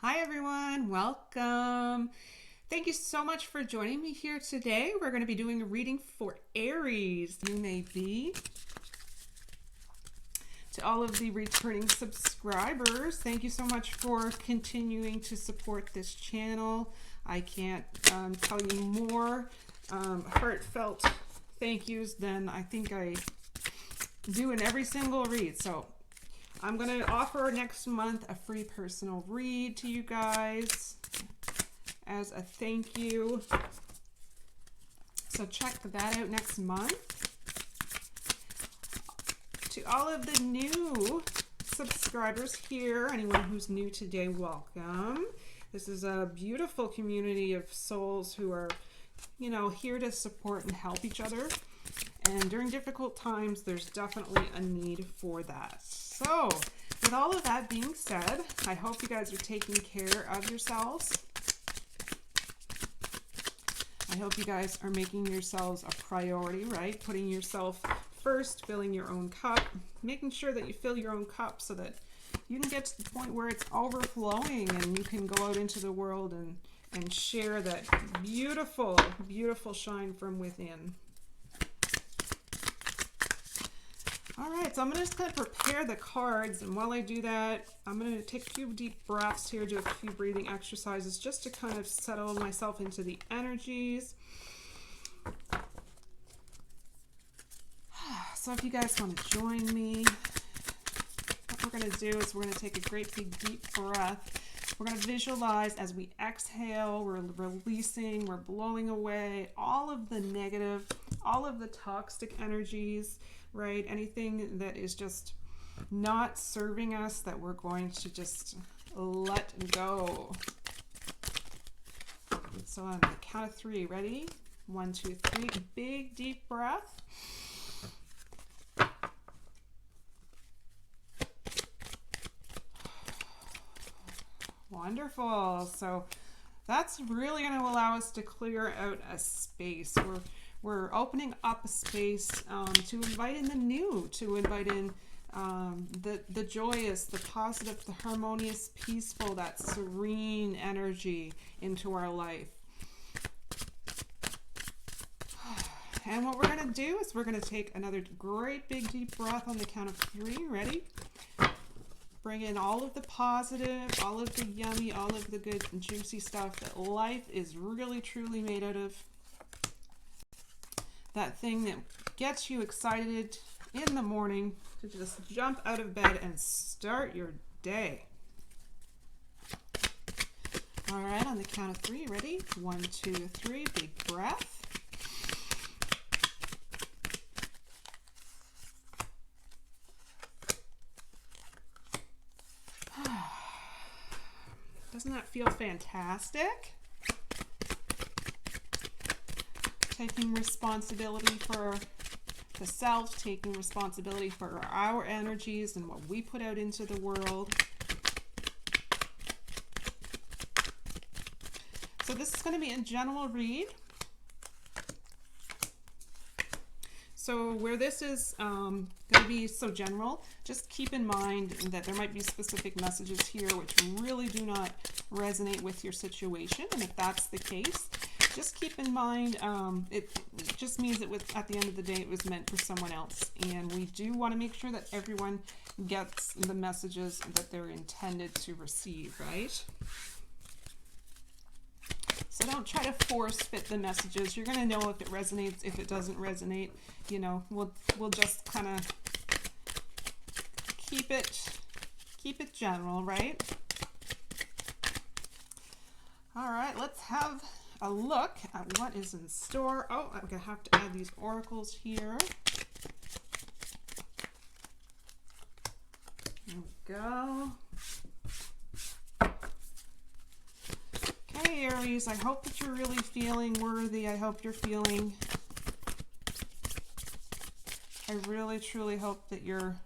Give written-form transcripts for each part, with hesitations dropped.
Hi everyone, welcome. Thank you so much for joining me here today. We're going to be doing a reading for Aries. You may be. To all of the returning subscribers, thank you so much for continuing to support this channel. I can't tell you more heartfelt thank yous than I think I do in every single read. So I'm going to offer next month a free personal read to you guys as a thank you. So check that out next month. To all of the new subscribers here, anyone who's new today, welcome. This is a beautiful community of souls who are, here to support and help each other. And during difficult times, there's definitely a need for that. So, with all of that being said, I hope you guys are taking care of yourselves. I hope you guys are making yourselves a priority, right? Putting yourself first, filling your own cup, making sure that you fill your own cup so that you can get to the point where it's overflowing and you can go out into the world and share that beautiful, beautiful shine from within. All right, so I'm just going to prepare the cards, and while I do that, I'm going to take a few deep breaths here, do a few breathing exercises just to kind of settle myself into the energies. So if you guys want to join me, what we're going to do is we're going to take a great big deep breath. We're going to visualize as we exhale, we're releasing, we're blowing away all of the negative, all of the toxic energies, right? Anything that is just not serving us that we're going to just let go. So on the count of 3, ready? 1, 2, 3, big deep breath. Wonderful. So that's really going to allow us to clear out a space. We're opening up a space to invite in the new, to invite in the joyous, the positive, the harmonious, peaceful, that serene energy into our life. And what we're going to do is we're going to take another great big deep breath on the count of 3. Ready? Bring in all of the positive, all of the yummy, all of the good and juicy stuff that life is really truly made out of. That thing that gets you excited in the morning to just jump out of bed and start your day. All right, on the count of 3, ready? 1, 2, 3, big breath. Doesn't that feel fantastic? Taking responsibility for the self, taking responsibility for our energies and what we put out into the world. So this is going to be a general read. So where this is going to be so general, just keep in mind that there might be specific messages here which really do not resonate with your situation. And if that's the case, just keep in mind it just means that at the end of the day it was meant for someone else. And we do want to make sure that everyone gets the messages that they're intended to receive, right? So don't try to force fit the messages. You're going to know if it resonates, if it doesn't resonate. We'll just kind of keep it general, right? All right, let's have a look at what is in store. Oh, I'm going to have to add these oracles here. There we go. Okay, Aries, I hope that you're really feeling worthy. I hope you're feeling... I really, truly hope that you're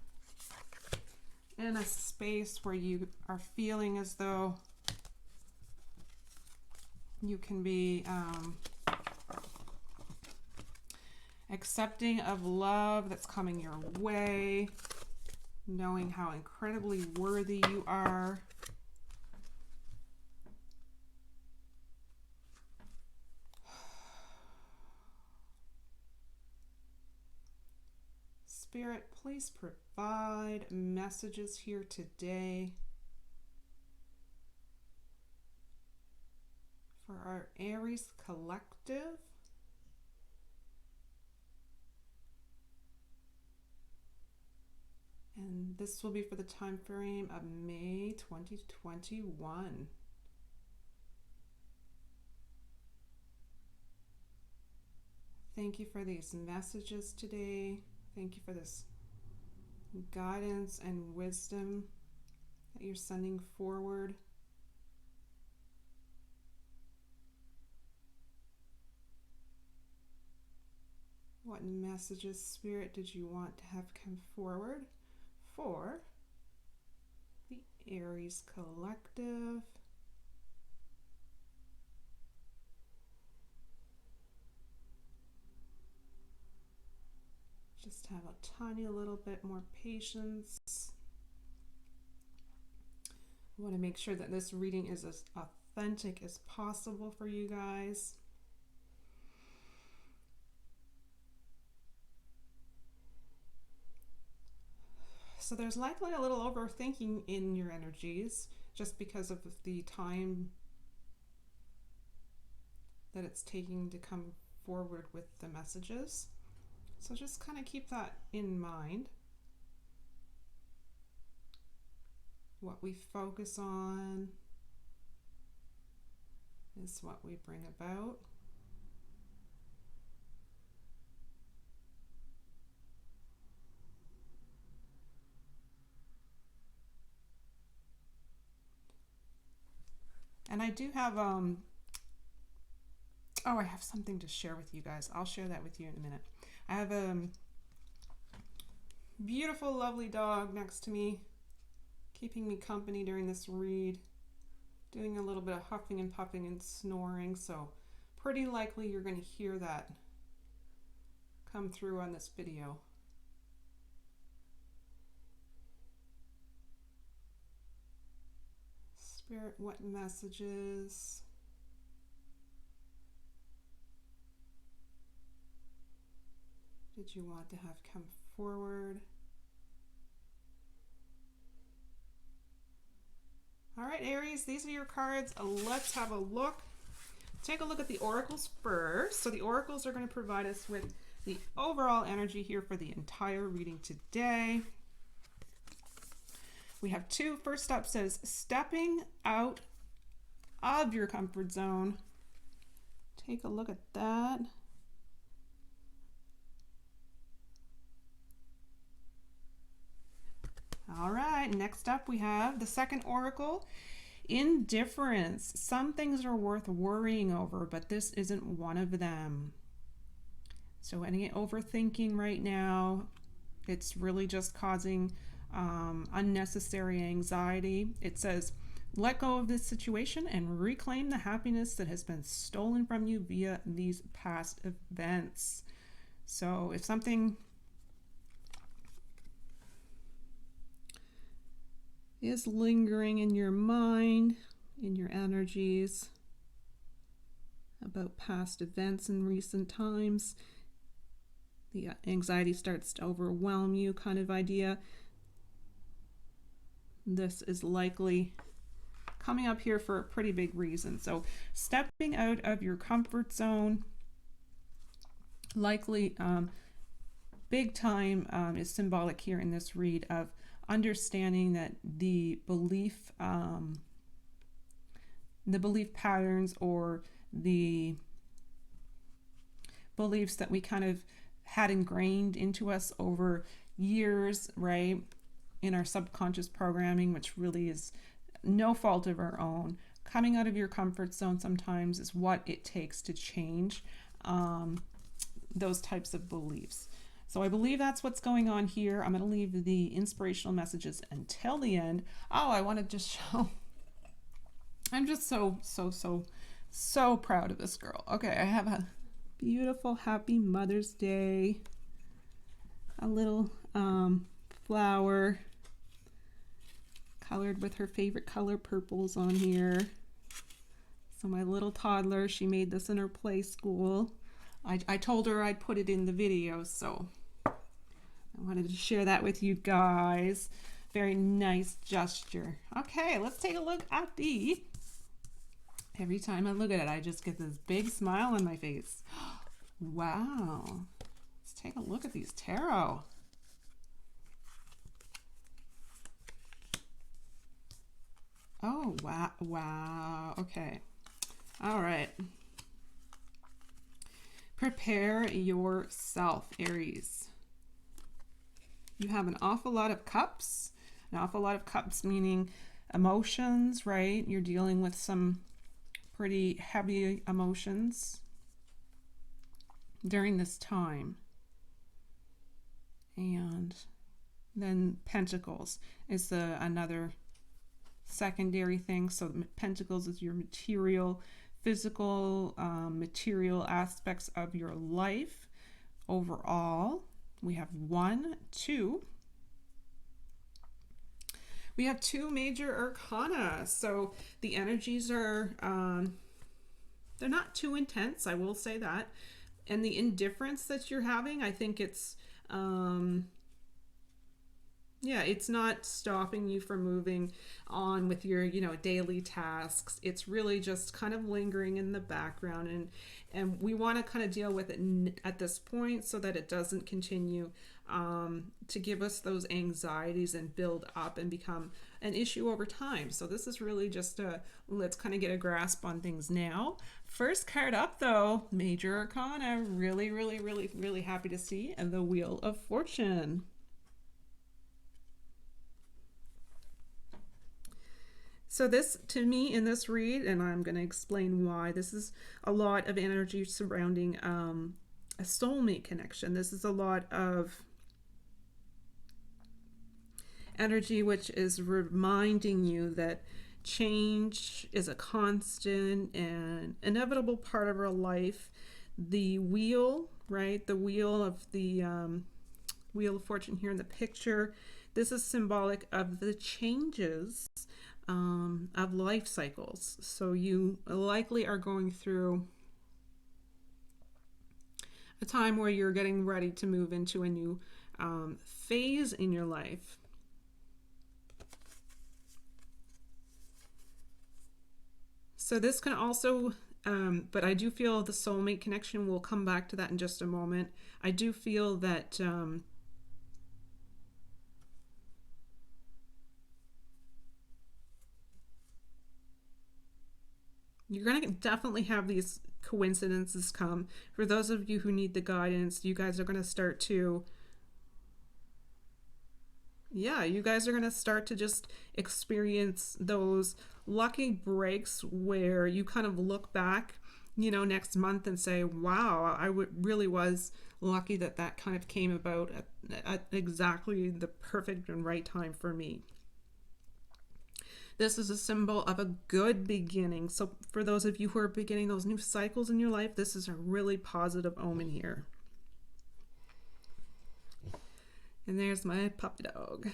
in a space where you are feeling as though you can be accepting of love that's coming your way, knowing how incredibly worthy you are. Spirit, please provide messages here today for our Aries collective. And this will be for the time frame of May 2021. Thank you for these messages today. Thank you for this guidance and wisdom that you're sending forward. What messages, Spirit, did you want to have come forward for the Aries collective? Just have a tiny little bit more patience. I want to make sure that this reading is as authentic as possible for you guys. So there's likely a little overthinking in your energies just because of the time that it's taking to come forward with the messages. So just kind of keep that in mind. What we focus on is what we bring about. And I do have, I have something to share with you guys. I'll share that with you in a minute. I have a beautiful, lovely dog next to me, keeping me company during this read, doing a little bit of huffing and puffing and snoring. So pretty likely you're going to hear that come through on this video. Spirit, what messages did you want to have come forward? All right, Aries, these are your cards. Let's have a look. Take a look at the oracles first. So the oracles are going to provide us with the overall energy here for the entire reading today. We have two. First up says, stepping out of your comfort zone. Take a look at that. All right, next up we have the second oracle, indifference. Some things are worth worrying over, but this isn't one of them. So any overthinking right now, it's really just causing unnecessary anxiety. It says, let go of this situation and reclaim the happiness that has been stolen from you via these past events. So if something is lingering in your mind, in your energies, about past events in recent times, the anxiety starts to overwhelm you kind of idea, this is likely coming up here for a pretty big reason. So stepping out of your comfort zone, likely big time is symbolic here in this read of understanding that the belief patterns or the beliefs that we kind of had ingrained into us over years, right, in our subconscious programming, which really is no fault of our own. Coming out of your comfort zone sometimes is what it takes to change those types of beliefs. So I believe that's what's going on here. I'm going to leave the inspirational messages until the end. Oh, I want to just show. I'm just so proud of this girl. Okay, I have a beautiful happy Mother's Day. A little flower colored with her favorite color purples on here. So my little toddler, she made this in her play school. I told her I'd put it in the video, so I wanted to share that with you guys. Very nice gesture. Okay, let's take a look at the... Every time I look at it, I just get this big smile on my face. Wow. Let's take a look at these tarot. Oh, wow. Wow. Okay. All right. Prepare yourself, Aries. You have an awful lot of cups. An awful lot of cups meaning emotions, right? You're dealing with some pretty heavy emotions during this time. And then Pentacles is another secondary thing. So Pentacles is your material, physical, material aspects of your life overall. We have 1, 2. We have 2 major arcana. So the energies are, they're not too intense, I will say that. And the indifference that you're having, I think it's, yeah, it's not stopping you from moving on with your, daily tasks. It's really just kind of lingering in the background, and we want to kind of deal with it at this point so that it doesn't continue to give us those anxieties and build up and become an issue over time. So this is really just let's kind of get a grasp on things now. First card up though, Major Arcana. Really, really, really, really happy to see, and the Wheel of Fortune. So this, to me, in this read, and I'm going to explain why, this is a lot of energy surrounding a soulmate connection. This is a lot of energy which is reminding you that change is a constant and inevitable part of our life. The wheel, right? The wheel of the Wheel of Fortune here in the picture. This is symbolic of the changes of life cycles. So you likely are going through a time where you're getting ready to move into a new phase in your life. So this can also, but I do feel the soulmate connection, we'll come back to that in just a moment. I do feel that you're going to definitely have these coincidences come. For those of you who need the guidance, you guys are going to start to, you guys are going to start to just experience those lucky breaks where you kind of look back, next month and say, wow, I really was lucky that that kind of came about at exactly the perfect and right time for me. This is a symbol of a good beginning. So for those of you who are beginning those new cycles in your life, this is a really positive omen here. And there's my puppy dog.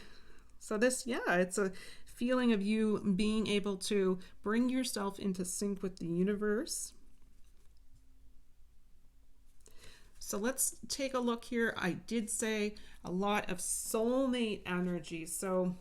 So this, it's a feeling of you being able to bring yourself into sync with the universe. So let's take a look here. I did say a lot of soulmate energy. So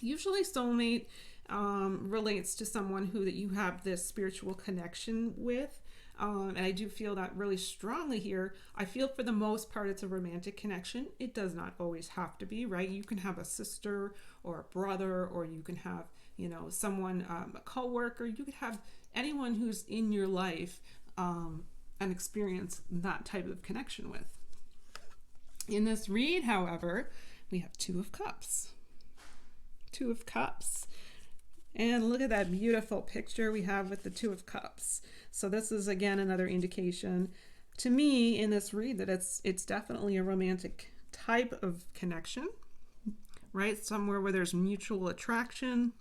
usually soulmate relates to someone that you have this spiritual connection with. And I do feel that really strongly here. I feel for the most part it's a romantic connection. It does not always have to be, right? You can have a sister or a brother, or you can have, someone, a co-worker. You could have anyone who's in your life and experience that type of connection with. In this read, however, we have 2 of Cups. 2 of Cups. And look at that beautiful picture we have with the 2 of Cups. So this is, again, another indication to me in this read that it's definitely a romantic type of connection, right? Somewhere where there's mutual attraction.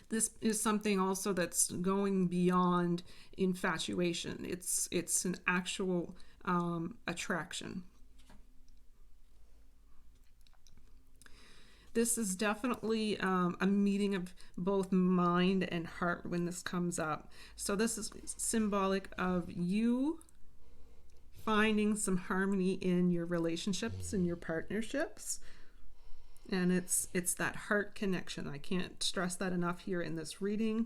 This is something also that's going beyond infatuation. It's an actual attraction. This is definitely a meeting of both mind and heart when this comes up. So this is symbolic of you finding some harmony in your relationships and your partnerships. And it's that heart connection. I can't stress that enough here in this reading.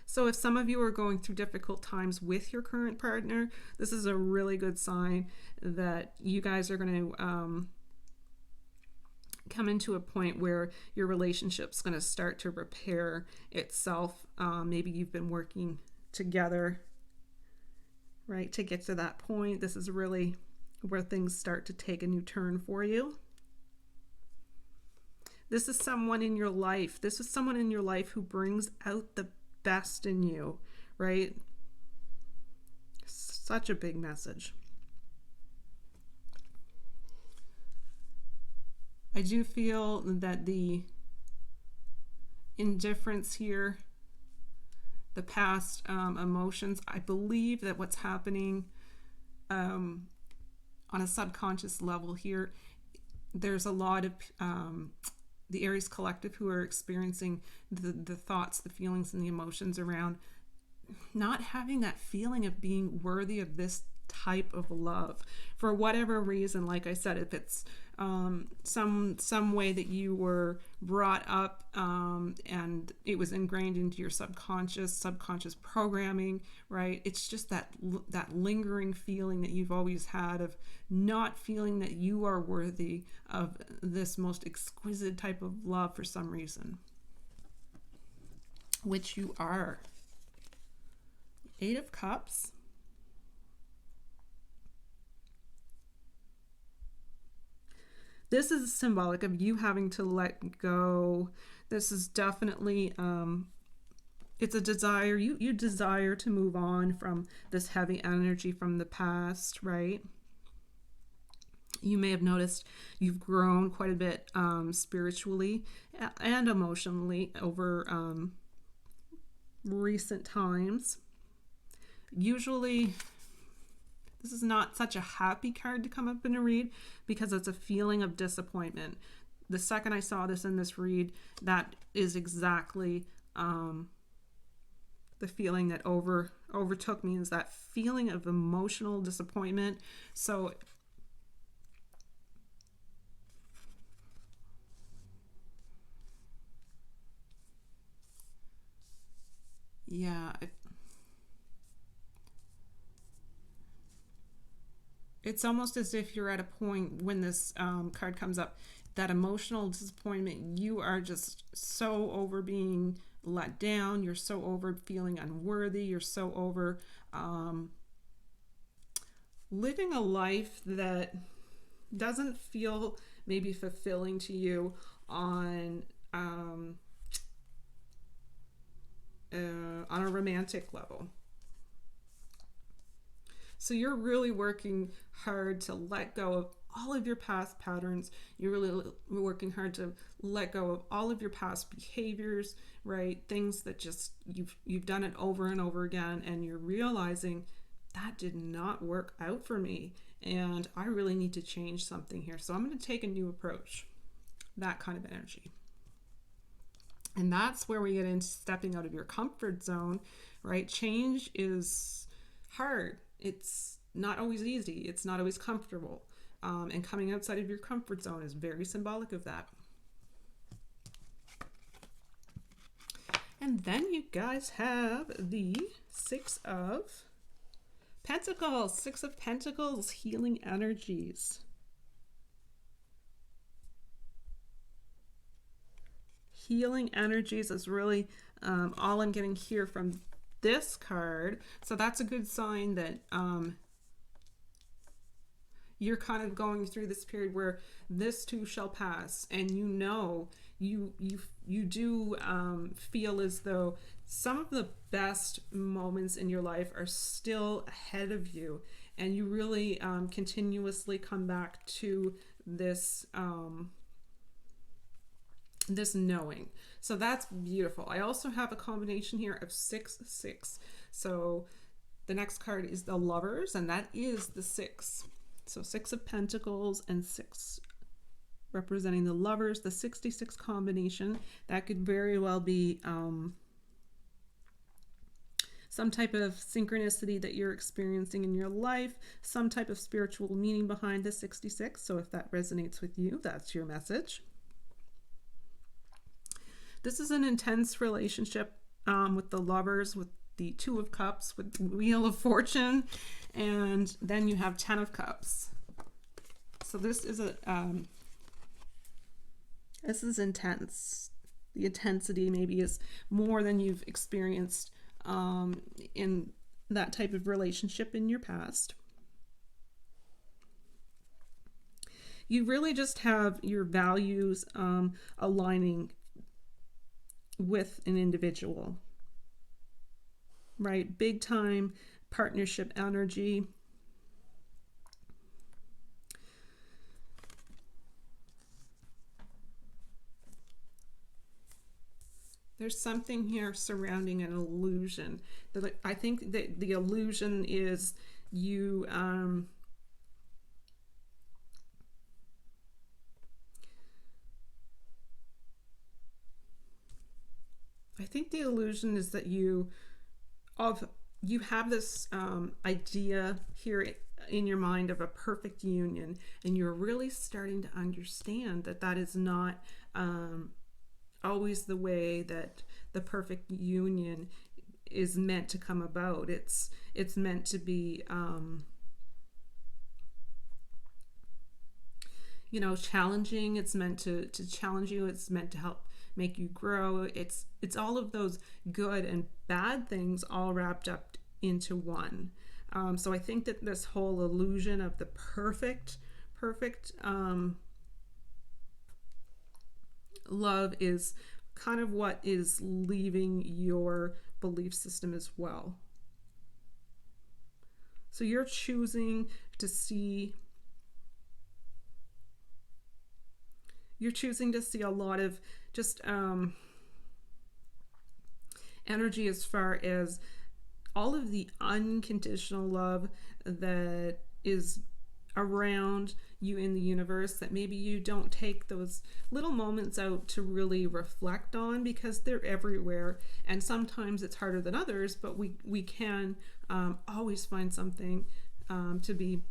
So if some of you are going through difficult times with your current partner, this is a really good sign that you guys are going to come into a point where your relationship's going to start to repair itself. Maybe you've been working together, right, to get to that point. This is really where things start to take a new turn for you. This is someone in your life. This is someone in your life who brings out the best in you, right? Such a big message. I do feel that the indifference here, the past emotions, I believe that what's happening on a subconscious level here, there's a lot of the Aries collective who are experiencing the thoughts, the feelings, and the emotions around not having that feeling of being worthy of this type of love for whatever reason. Like I said, if it's some way that you were brought up and it was ingrained into your subconscious programming, right? It's just that lingering feeling that you've always had of not feeling that you are worthy of this most exquisite type of love for some reason, which you are. 8 of Cups. This is symbolic of you having to let go. This is definitely, it's a desire. You desire to move on from this heavy energy from the past, right? You may have noticed you've grown quite a bit spiritually and emotionally over recent times. Usually, this is not such a happy card to come up in a read because it's a feeling of disappointment. The second I saw this in this read, that is exactly the feeling that overtook me, is that feeling of emotional disappointment. So yeah, it's almost as if you're at a point when this card comes up, that emotional disappointment, you are just so over being let down, you're so over feeling unworthy, you're so over living a life that doesn't feel maybe fulfilling to you on a romantic level. So you're really working hard to let go of all of your past patterns. You're really working hard to let go of all of your past behaviors, right? Things that just you've done it over and over again, and you're realizing that did not work out for me, and I really need to change something here. So I'm going to take a new approach. That kind of energy. And that's where we get into stepping out of your comfort zone, right? Change is hard. It's not always easy. It's not always comfortable. And coming outside of your comfort zone is very symbolic of that. And then you guys have the 6 of Pentacles. 6 of Pentacles, healing energies. Healing energies is really all I'm getting here from this card. So that's a good sign that you're kind of going through this period where this too shall pass, and you know you do feel as though some of the best moments in your life are still ahead of you, and you really continuously come back to this this knowing. So that's beautiful. I also have a combination here of 6, 6. So the next card is the Lovers, and that is the 6. So 6 of Pentacles and 6 representing the Lovers, the 66 combination. That could very well be some type of synchronicity that you're experiencing in your life, some type of spiritual meaning behind the 66. So if that resonates with you, that's your message. This is an intense relationship with the Lovers, with the Two of Cups, with Wheel of Fortune, and then you have 10 of Cups. So this is intense. The intensity maybe is more than you've experienced in that type of relationship in your past. You really just have your values aligning with an individual, right? Big time partnership energy. There's something here surrounding an illusion. I think that the illusion is you I think the illusion is that you have this idea here in your mind of a perfect union, and you're really starting to understand that that is not always the way that the perfect union is meant to come about. It's meant to be challenging. It's meant to challenge you. It's meant to help make you grow. It's all of those good and bad things all wrapped up into one. So I think that this whole illusion of the perfect love is kind of what is leaving your belief system as well. So you're choosing to see a lot of just energy as far as all of the unconditional love that is around you in the universe, that maybe you don't take those little moments out to really reflect on because they're everywhere, and sometimes it's harder than others, but we can always find something to be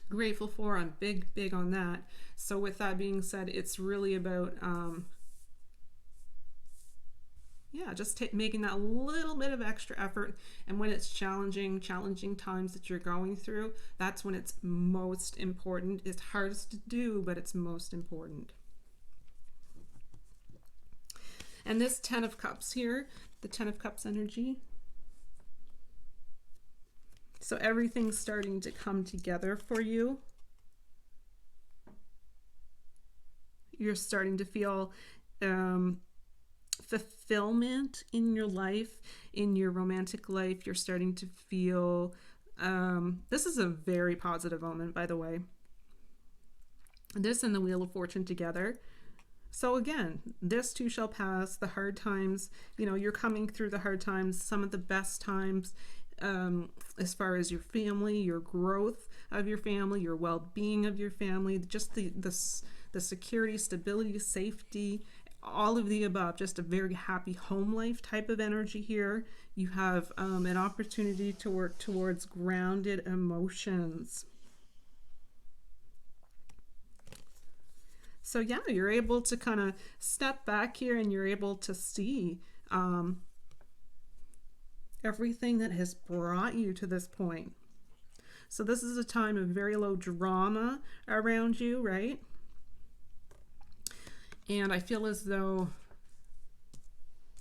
grateful for. I'm big on that. So with that being said, it's really about just making that little bit of extra effort. And when it's challenging times that you're going through, that's when it's most important. It's hardest to do, but it's most important. And this 10 of Cups here, the 10 of Cups energy. So everything's starting to come together for you. You're starting to feel fulfillment in your life, in your romantic life. You're starting to feel, this is a very positive moment, by the way. This and the Wheel of Fortune together. So again, this too shall pass. The hard times, you're coming through the hard times, some of the best times, as far as your family, your growth of your family, your well-being of your family, just the security, stability, safety, all of the above. Just a very happy home life type of energy here. You have an opportunity to work towards grounded emotions. So yeah, you're able to kind of step back here, and you're able to see everything that has brought you to this point. So this is a time of very low drama around you, right? And I feel as though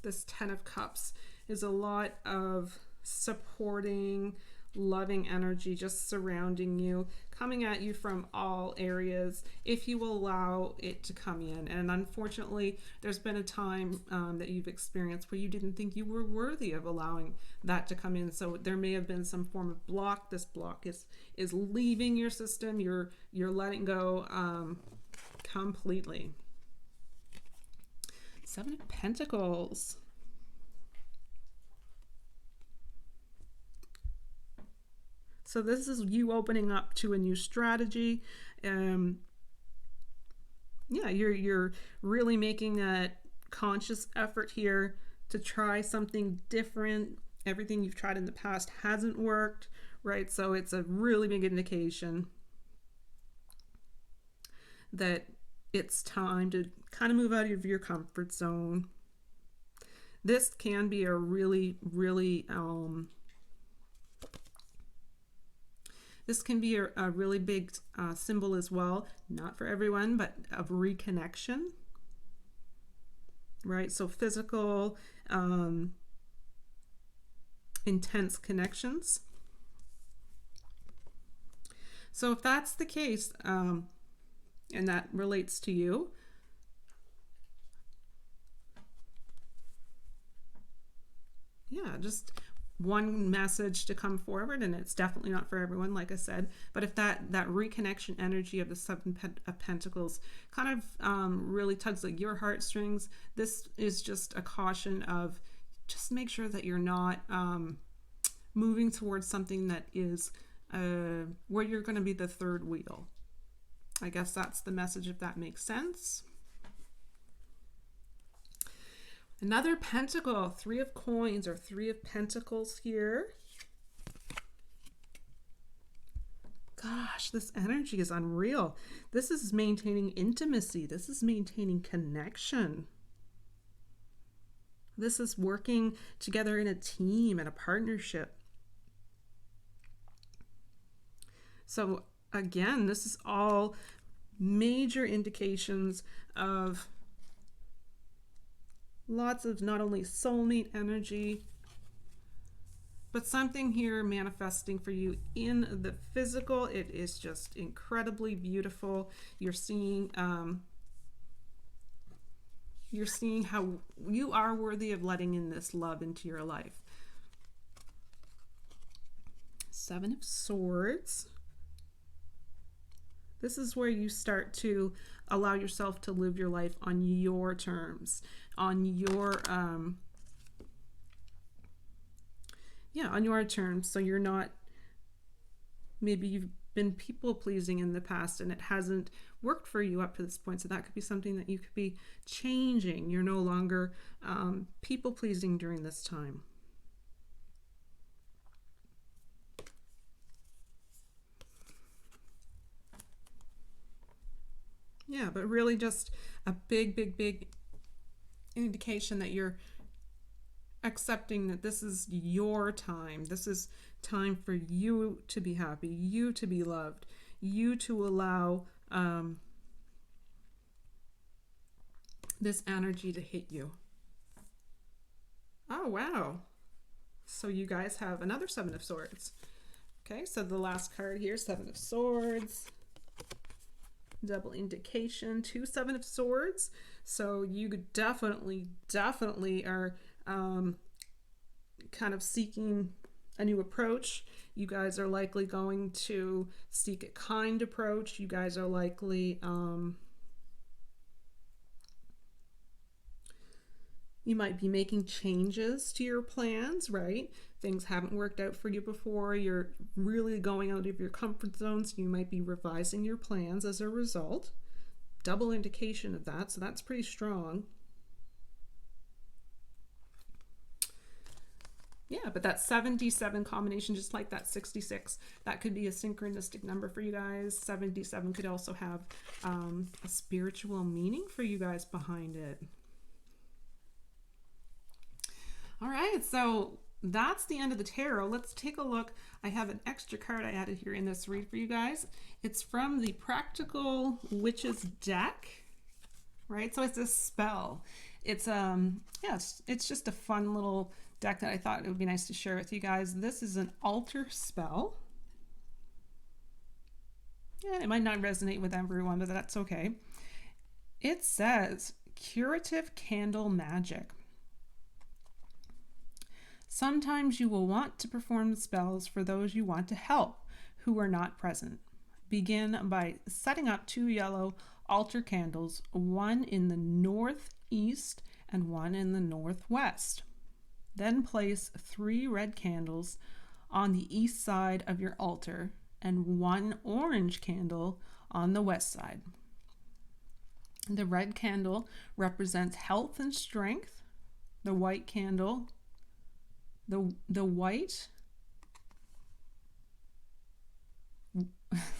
this 10 of Cups is a lot of supporting, loving energy just surrounding you, coming at you from all areas if you allow it to come in. And unfortunately, there's been a time that you've experienced where you didn't think you were worthy of allowing that to come in. So there may have been some form of block. This block is leaving your system. You're letting go completely. 7 of Pentacles. So this is you opening up to a new strategy. You're really making that conscious effort here to try something different, everything you've tried in the past hasn't worked, right? So it's a really big indication that it's time to kind of move out of your comfort zone. This can be a really, really, this can be a really big symbol as well, not for everyone, but of reconnection, right? So physical, intense connections. So if that's the case, and that relates to you, yeah, just one message to come forward, and it's definitely not for everyone, like I said, but if that reconnection energy of the Seven of Pentacles kind of really tugs at your heartstrings, this is just a caution of just make sure that you're not moving towards something that is where you're going to be the third wheel. I guess that's the message, if that makes sense. Another pentacle, Three of Coins or Three of Pentacles here. Gosh, this energy is unreal. This is maintaining intimacy. This is maintaining connection. This is working together in a team and a partnership. So again, this is all major indications of lots of not only soulmate energy, but something here manifesting for you in the physical. It is just incredibly beautiful. You're seeing how you are worthy of letting in this love into your life. Seven of Swords. This is where you start to allow yourself to live your life on your terms, on your on your terms. So you're not, maybe you've been people pleasing in the past and it hasn't worked for you up to this point. So that could be something that you could be changing. You're no longer people pleasing during this time. Yeah, but really just a big, big, big indication that you're accepting that this is your time. This is time for you to be happy, you to be loved, you to allow this energy to hit you. Oh, wow. So you guys have another Seven of Swords. Okay, so the last card here, Seven of Swords. Double indication, 2 Seven of Swords. So you definitely are kind of seeking a new approach. You guys are likely going to seek a kind approach. You guys are likely you might be making changes to your plans, right? Things haven't worked out for you before. You're really going out of your comfort zone, so you might be revising your plans as a result. Double indication of that, so that's pretty strong. Yeah, but that 77 combination, just like that 66, that could be a synchronistic number for you guys. 77 could also have a spiritual meaning for you guys behind it. All right, so that's the end of the tarot. Let's take a look. I have an extra card I added here in this read for you guys. It's from the Practical Witches deck, right? So it's a spell. It's it's just a fun little deck that I thought it would be nice to share with you guys. This is an altar spell. Yeah, it might not resonate with everyone, but that's okay. It says curative candle magic. Sometimes you will want to perform spells for those you want to help who are not present. Begin by setting up 2 yellow altar candles, one in the northeast and one in the northwest. Then place 3 red candles on the east side of your altar and 1 orange candle on the west side. The red candle represents health and strength. The white candle the white,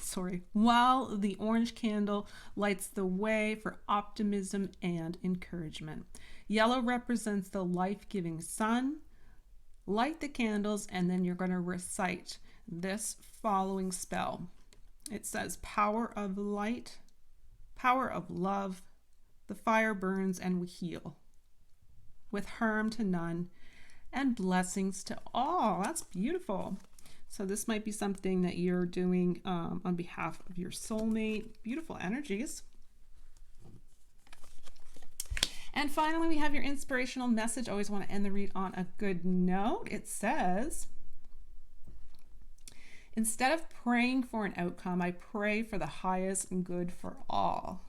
sorry, while the orange candle lights the way for optimism and encouragement. Yellow represents the life-giving sun. Light the candles, and then you're going to recite this following spell. It says, power of light, power of love, the fire burns and we heal, with harm to none and blessings to all. That's beautiful. So this might be something that you're doing on behalf of your soulmate. Beautiful energies. And finally, we have your inspirational message. Always want to end the read on a good note. It says, instead of praying for an outcome, I pray for the highest and good for all.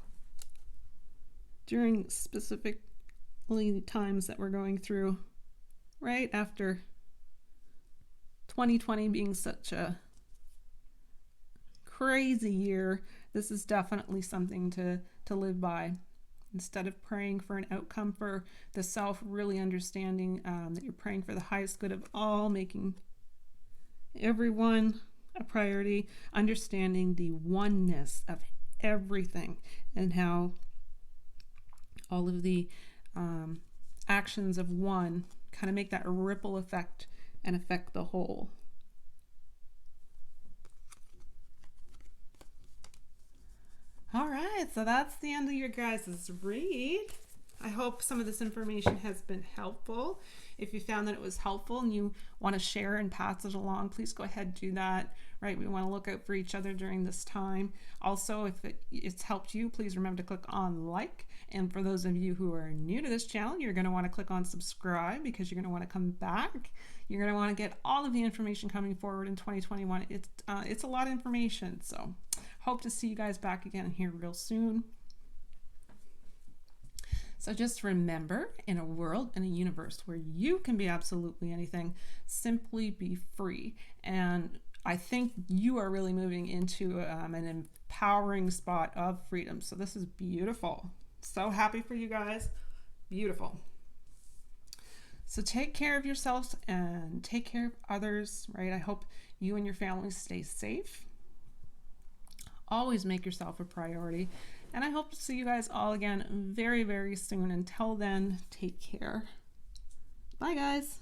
During specifically times that we're going through, right after 2020 being such a crazy year, this is definitely something to live by. Instead of praying for an outcome for the self, really understanding that you're praying for the highest good of all, making everyone a priority, understanding the oneness of everything and how all of the actions of one kind of make that ripple effect and affect the whole. All right, so that's the end of your guys' read. I hope some of this information has been helpful. If you found that it was helpful and you want to share and pass it along, please go ahead and do that, right? We want to look out for each other during this time. Also, if it's helped you, please remember to click on like. And for those of you who are new to this channel, you're going to want to click on subscribe because you're going to want to come back. You're going to want to get all of the information coming forward in 2021. It's a lot of information, so hope to see you guys back again here real soon. So just remember, in a world, in a universe where you can be absolutely anything, simply be free. And I think you are really moving into an empowering spot of freedom. So this is beautiful. So happy for you guys. Beautiful. So take care of yourselves and take care of others, right? I hope you and your family stay safe. Always make yourself a priority. And I hope to see you guys all again very, very soon. Until then, take care. Bye, guys.